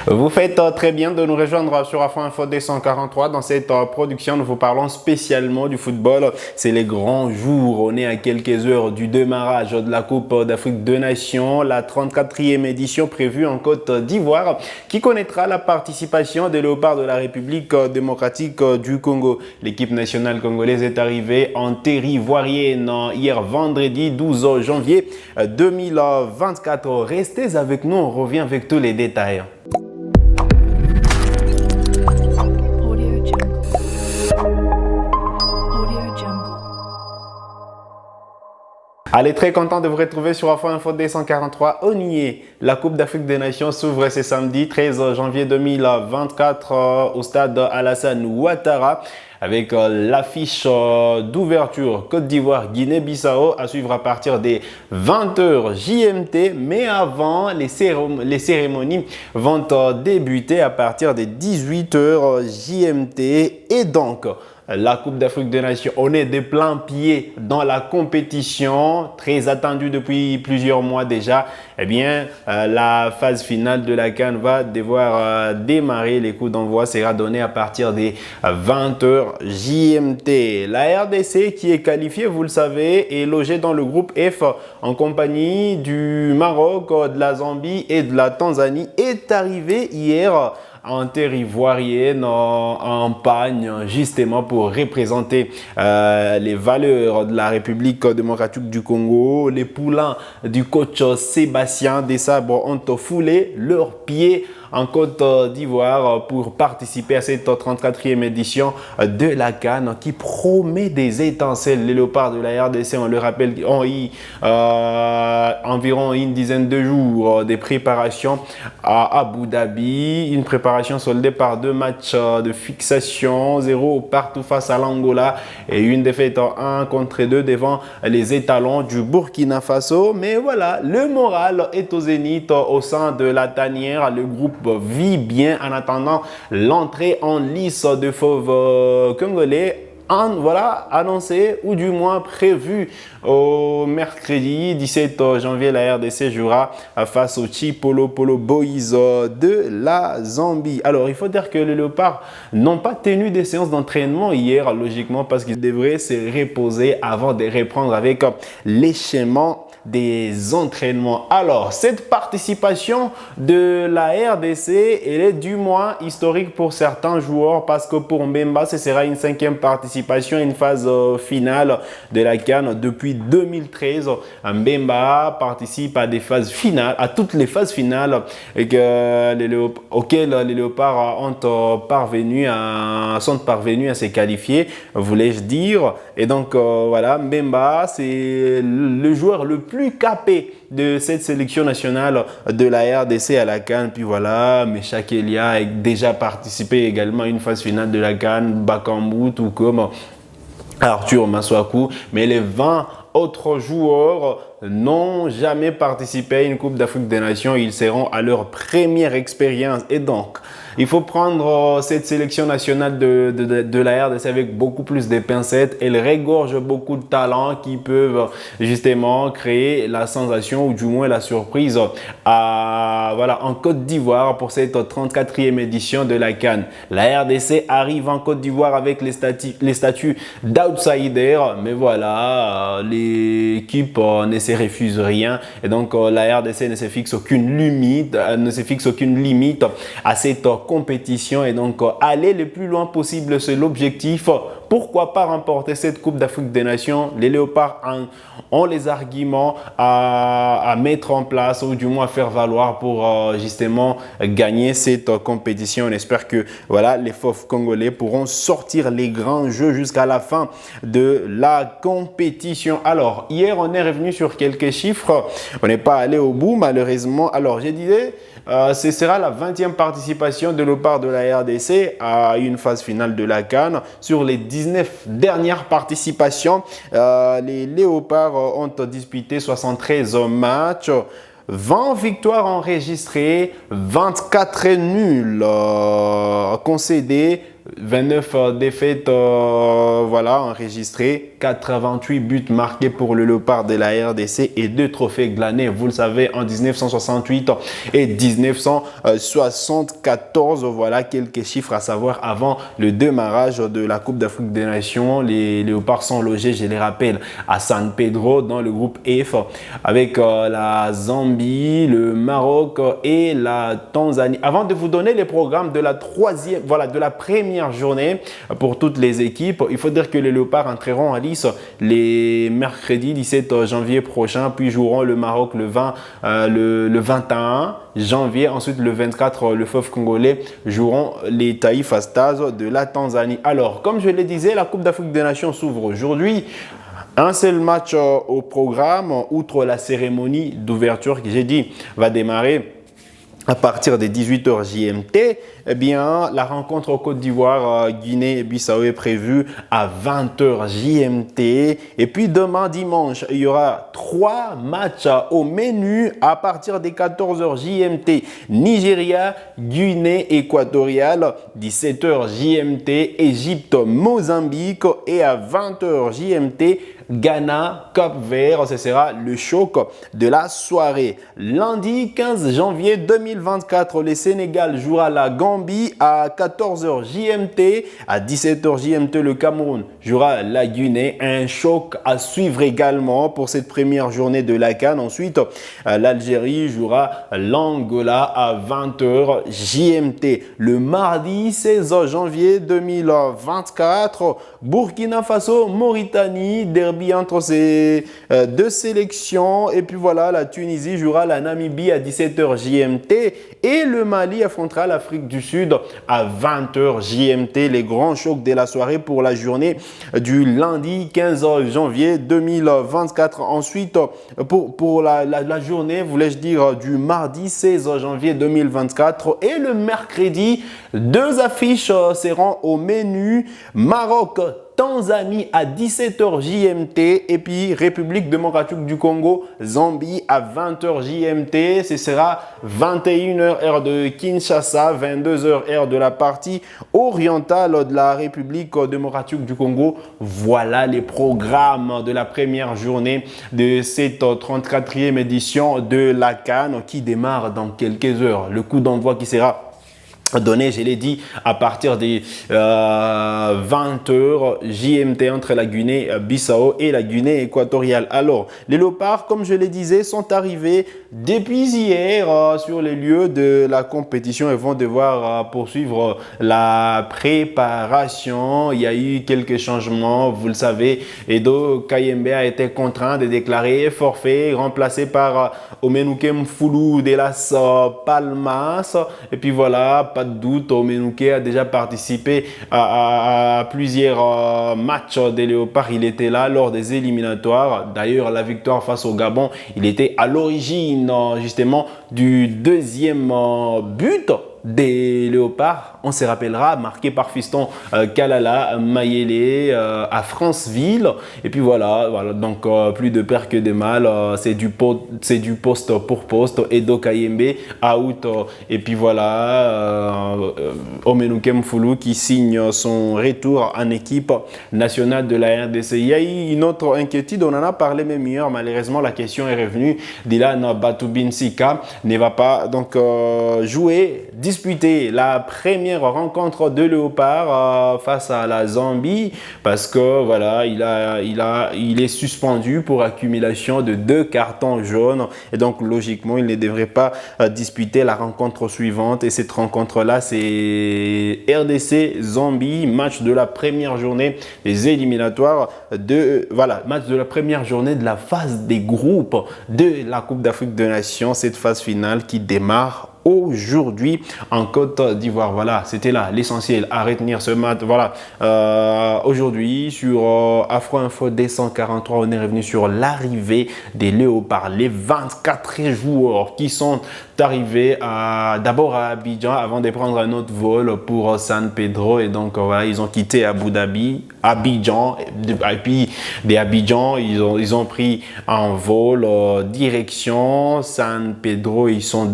Vous faites très bien de nous rejoindre sur Afro Info 243. Dans cette production, nous vous parlons spécialement du football. C'est les grands jours. On est à quelques heures du démarrage de la Coupe d'Afrique des Nations, la 34e édition prévue en Côte d'Ivoire, qui connaîtra la participation des Léopards de la République démocratique du Congo. L'équipe nationale congolaise est arrivée en terre ivoirienne hier vendredi 12 janvier 2024. Restez avec nous, on revient avec tous les détails. Allez, très content de vous retrouver sur Afro Info 243 au Nier. La Coupe d'Afrique des Nations s'ouvre ce samedi 13 janvier 2024 au stade Alassane Ouattara avec l'affiche d'ouverture Côte d'Ivoire, Guinée-Bissau à suivre à partir des 20h JMT. Mais avant, les cérémonies vont débuter à partir des 18h JMT et donc la Coupe d'Afrique des Nations, on est de plein pied dans la compétition, très attendue depuis plusieurs mois déjà. Eh bien, la phase finale de la CAN va devoir démarrer. Les coups d'envoi sera donné à partir des 20h JMT. La RDC qui est qualifiée, vous le savez, est logée dans le groupe F en compagnie du Maroc, de la Zambie et de la Tanzanie, est arrivée hier en terre ivoirienne, en Pagne, justement pour représenter les valeurs de la République démocratique du Congo. Les poulains du coach Sébastien Desabre ont foulé leurs pieds en Côte d'Ivoire pour participer à cette 34e édition de la CAN qui promet des étincelles. Les Léopards de la RDC, on le rappelle, ont eu environ une dizaine de jours de préparation à Abu Dhabi. Une préparation soldée par 2 matchs de fixation, 0 partout face à l'Angola et une défaite en 1 contre 2 devant les étalons du Burkina Faso. Mais voilà, le moral est au zénith au sein de la tanière. Le groupe vit bien en attendant l'entrée en lice de fauves congolais. Annoncé ou du moins prévu au mercredi 17 janvier. La RDC jouera face au Chipolo Boys de la Zambie. Alors, il faut dire que les Léopards n'ont pas tenu des séances d'entraînement hier, logiquement, parce qu'ils devraient se reposer avant de reprendre avec l'échauffement des entraînements. Alors, cette participation de la RDC, elle est du moins historique pour certains joueurs parce que pour Mbemba, ce sera une 5e participation, une phase finale de la CAN depuis 2013. Mbemba participe à des phases finales, à toutes les phases finales auxquelles les Léopards sont parvenus à se qualifier, voulais-je dire. Et donc, voilà, Mbemba, c'est le joueur le plus capé de cette sélection nationale de la RDC à la CAN. Puis voilà, Meshak Elia a déjà participé également à une phase finale de la CAN, Bakambu, tout comme Arthur Maswaku. Mais les 20 autres joueurs n'ont jamais participé à une Coupe d'Afrique des Nations. Ils seront à leur première expérience. Et donc, il faut prendre cette sélection nationale de la RDC avec beaucoup plus de pincettes. Elle regorge beaucoup de talents qui peuvent justement créer la sensation ou du moins la surprise en Côte d'Ivoire pour cette 34e édition de la CAN. La RDC arrive en Côte d'Ivoire avec les statuts d'outsider. Mais voilà, l'équipe ne se refuse rien. Et donc, la RDC ne se fixe aucune limite, à cette compétition et donc aller le plus loin possible, c'est l'objectif. Pourquoi pas remporter cette Coupe d'Afrique des Nations? Les Léopards ont les arguments à mettre en place ou du moins à faire valoir pour justement gagner cette compétition. On espère que voilà, les fauves congolais pourront sortir les grands jeux jusqu'à la fin de la compétition. Alors, hier, on est revenu sur quelques chiffres. On n'est pas allé au bout, malheureusement. Alors, je disais, ce sera la 20e participation de Léopards de la RDC à une phase finale de la CAN. Sur les 19 dernières participations, les Léopards ont disputé 73 matchs. 20 victoires enregistrées, 24 nuls concédés, 29 défaites voilà, enregistrées, 88 buts marqués pour le Léopard de la RDC et 2 trophées glanés, vous le savez, en 1968 et 1974. Voilà quelques chiffres à savoir avant le démarrage de la Coupe d'Afrique des Nations. Les Léopards sont logés, je les rappelle, à San Pedro dans le groupe F avec la Zambie, le Maroc et la Tanzanie. Avant de vous donner les programmes de la de la première journée pour toutes les équipes, il faut dire que les Léopards entreront en lice les mercredis 17 janvier prochain, puis joueront le Maroc le 21 janvier. Ensuite, le 24, le FOF congolais joueront les Taifa Stars de la Tanzanie. Alors, comme je le disais, la Coupe d'Afrique des Nations s'ouvre aujourd'hui. Un seul match au programme, outre la cérémonie d'ouverture que j'ai dit va démarrer à partir des 18h GMT. Eh bien, la rencontre au Côte d'Ivoire, Guinée et Bissau est prévue à 20h GMT. Et puis demain, dimanche, il y aura 3 matchs au menu à partir des 14h GMT. Nigeria, Guinée équatoriale, 17h GMT, Égypte, Mozambique et à 20h GMT, Ghana, Cap-Vert. Ce sera le choc de la soirée. Lundi 15 janvier 2024, le Sénégal jouera la Gambie à 14h GMT. À 17h GMT, le Cameroun jouera la Guinée. Un choc à suivre également pour cette première journée de la CAN. Ensuite, l'Algérie jouera l'Angola à 20h GMT. Le mardi 16 janvier 2024, Burkina Faso, Mauritanie, derby entre ces deux sélections. Et puis voilà, la Tunisie jouera la Namibie à 17h GMT et le Mali affrontera l'Afrique du Sud à 20h GMT. Les grands chocs de la soirée pour la journée du lundi 15 janvier 2024. Ensuite, pour la journée, voulais-je dire, du mardi 16 janvier 2024 et le mercredi, 2 affiches seront au menu. Maroc, Tanzanie à 17h GMT et puis République démocratique du Congo, Zambie à 20h GMT. Ce sera 21h heure de Kinshasa, 22h heure de la partie orientale de la République démocratique du Congo. Voilà les programmes de la première journée de cette 34e édition de la CAN qui démarre dans quelques heures. Le coup d'envoi qui sera donné, je l'ai dit, à partir des 20h GMT entre la Guinée-Bissau et la Guinée équatoriale. Alors, les Léopards, comme je le disais, sont arrivés depuis hier sur les lieux de la compétition et vont devoir poursuivre la préparation. Il y a eu quelques changements, vous le savez. Edo Kayembe a été contraint de déclarer forfait, remplacé par Omenouke Mfoulou de las Palmas. Et puis voilà, pas de doute, Omenouke a déjà participé à plusieurs matchs des Léopards. Il était là lors des éliminatoires. D'ailleurs, la victoire face au Gabon, il était à l'origine justement du deuxième but des Léopards. On se rappellera, marqué par Fiston Kalala Mayele à Franceville. Et puis voilà donc plus de peur que de mal. C'est du poste pour poste. Edo Kayembe out. Et puis voilà, Omenouke Mfoulou qui signe son retour en équipe nationale de la RDC. Il y a eu une autre inquiétude, on en a parlé même hier. Malheureusement, la question est revenue. Dylan Batoubin-Sika ne va pas donc disputer la première rencontre de Léopard face à la Zambie parce que voilà, il est suspendu pour accumulation de 2 cartons jaunes et donc logiquement il ne devrait pas disputer la rencontre suivante. Et cette rencontre là, c'est RDC Zambie, match de la première journée des éliminatoires match de la première journée de la phase des groupes de la Coupe d'Afrique des Nations, cette phase finale qui démarre aujourd'hui en Côte d'Ivoire. Voilà, c'était là l'essentiel à retenir ce match. Voilà, aujourd'hui sur Afro Info D143, on est revenu sur l'arrivée des Léopards, les 24 joueurs qui sont arrivés d'abord à Abidjan avant de prendre un autre vol pour San Pedro. Et donc voilà, ils ont quitté Abidjan, et puis d'Abidjan, ils ont pris un vol direction San Pedro. Ils sont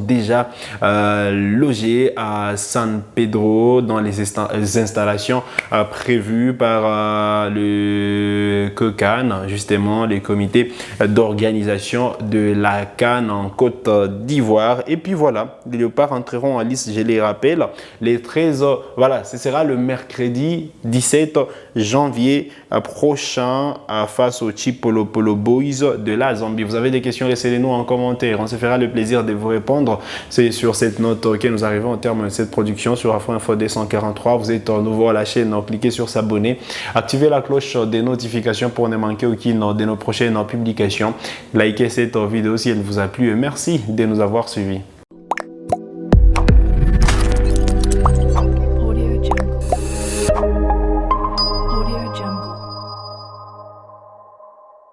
déjà logés à San Pedro dans les installations prévues par le COCAN, justement les comités d'organisation de la CAN en Côte d'Ivoire. Et puis voilà, les léopards entreront en lice, je les rappelle, les 13, voilà, ce sera le mercredi 17 janvier prochain face au Chipolo Polo Boys de la Zambie. Vous avez des questions, laissez-les-nous en commentaire. On se fera le plaisir de vous répondre. C'est sur cette note que nous arrivons au terme de cette production sur Afro Info 243. Vous êtes nouveau à la chaîne, cliquez sur s'abonner, activez la cloche des notifications pour ne manquer aucune de nos prochaines publications. Likez cette vidéo si elle vous a plu et merci de nous avoir suivis.